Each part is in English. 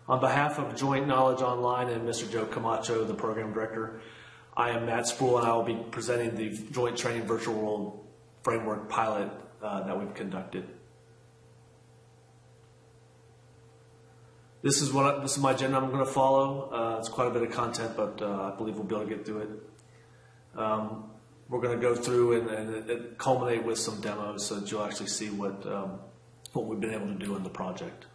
On behalf of Joint Knowledge Online and Mr. Joe Camacho, the program director, I am Matt Spruill, and I will be presenting the Joint Training Virtual World Framework pilot that we've conducted. This is my agenda I'm going to follow. It's quite a bit of content, but I believe we'll be able to get through it. We're going to go through and culminate with some demos so that you'll actually see what we've been able to do in the project.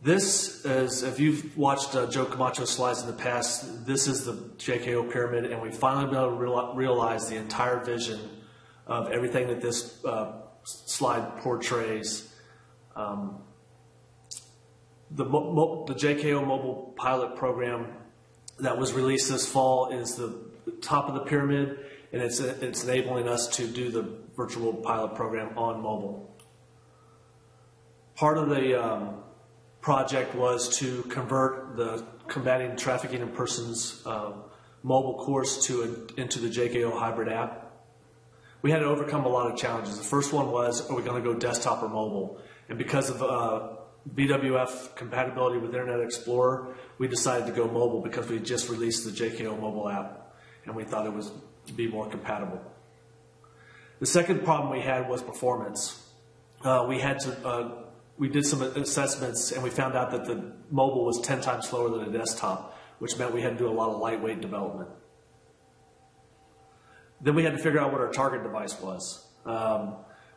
This is, if you've watched Joe Camacho's slides in the past, this is the JKO Pyramid, and we finally been able to realize the entire vision of everything that this slide portrays. The JKO mobile pilot program that was released this fall is the top of the pyramid, and it's enabling us to do the virtual pilot program on mobile. Part of the project was to convert the Combating Trafficking in Persons mobile course into the JKO hybrid app. We had to overcome a lot of challenges. The first one was, are we going to go desktop or mobile? And because of BWF compatibility with Internet Explorer, we decided to go mobile because we just released the JKO mobile app, and we thought it was to be more compatible. The second problem we had was performance. We did some assessments, and we found out that the mobile was 10 times slower than a desktop, which meant we had to do a lot of lightweight development. Then we had to figure out what our target device was.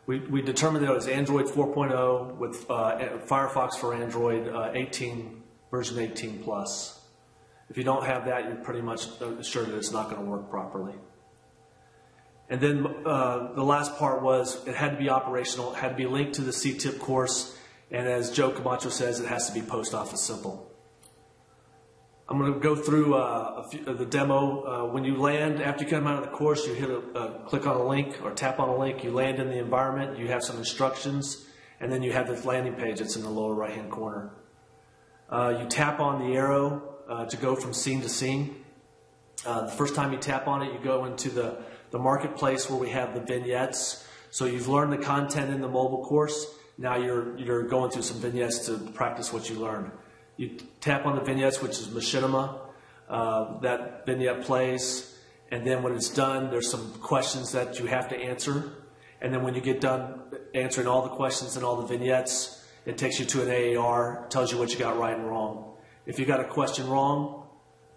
We determined that it was Android 4.0 with Firefox for Android 18, version 18 plus. If you don't have that, you're pretty much sure that it's not going to work properly. And then the last part was it had to be operational, it had to be linked to the CTIP course, and as Joe Camacho says, it has to be post office simple. I'm going to go through the demo. When you land, after you come out of the course, you click on a link or tap on a link. You land in the environment. You have some instructions, and then you have this landing page that's in the lower right-hand corner. You tap on the arrow to go from scene to scene. The first time you tap on it, you go into the marketplace where we have the vignettes. So you've learned the content in the mobile course. Now you're going through some vignettes to practice what you learned. You tap on the vignettes, which is machinima. That vignette plays, and then when it's done, there's some questions that you have to answer. And then when you get done answering all the questions and all the vignettes, it takes you to an AAR, tells you what you got right and wrong. If you got a question wrong,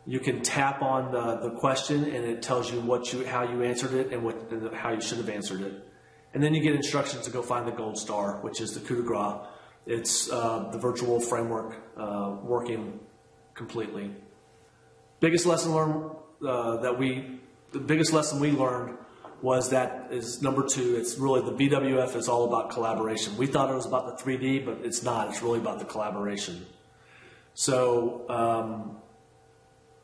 you can tap on the question, and it tells you how you answered it and how you should have answered it. And then you get instructions to go find the gold star, which is the coup de grace. It's the virtual framework working completely. Biggest lesson learned the biggest lesson we learned was that is number 2. It's really the BWF is all about collaboration. We thought it was about the 3D, but it's not. It's really about the collaboration. So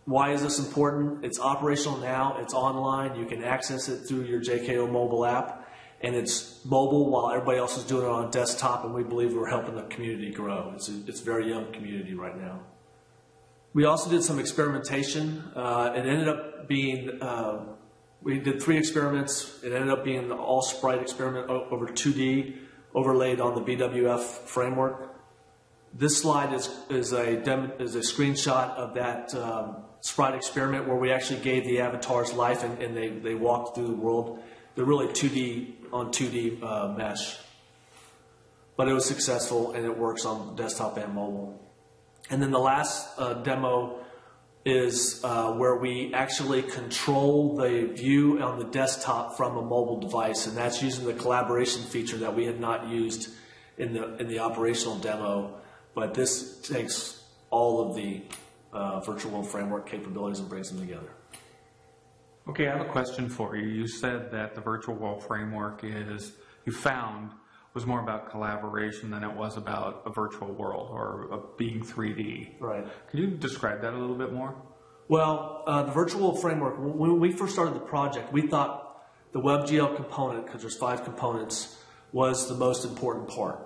why is this important? It's operational now. It's online. You can access it through your JKO mobile app. And it's mobile while everybody else is doing it on desktop, and we believe we're helping the community grow. It's a very young community right now. We also did some experimentation. It ended up being, we did 3 experiments. It ended up being the all Sprite experiment over 2D, overlaid on the BWF framework. This slide is a screenshot of that Sprite experiment where we actually gave the avatars life, and they walked through the world. They're really 2D on 2D mesh. But it was successful, and it works on desktop and mobile. And then the last demo is where we actually control the view on the desktop from a mobile device, and that's using the collaboration feature that we had not used in the operational demo. But this takes all of the virtual framework capabilities and brings them together. Okay, I have a question for you. You said that the virtual world framework was more about collaboration than it was about a virtual world or being 3D. Right. Can you describe that a little bit more? Well, the virtual framework, when we first started the project, we thought the WebGL component, because there's 5 components, was the most important part.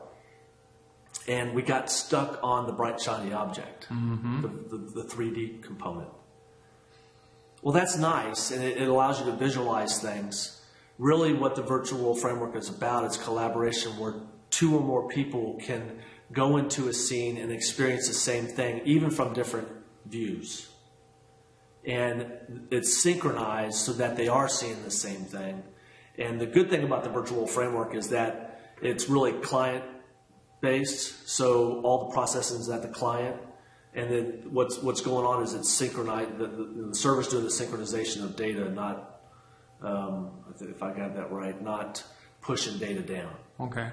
And we got stuck on the bright, shiny object, the 3D component. Well, that's nice, and it allows you to visualize things. Really what the virtual framework is about is collaboration where 2 or more people can go into a scene and experience the same thing, even from different views. And it's synchronized so that they are seeing the same thing. And the good thing about the virtual world framework is that it's really client-based, so all the processing is at the client. And then what's going on is it's synchronized. The server's doing the synchronization of data, not, if I got that right, not pushing data down. Okay.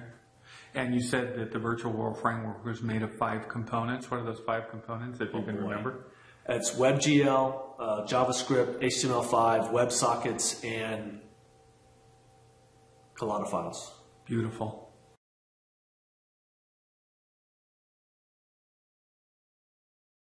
And you said that the virtual world framework was made of 5 components. What are those 5 components, if you can remember? It's WebGL, JavaScript, HTML5, WebSockets, and Collada files. Beautiful.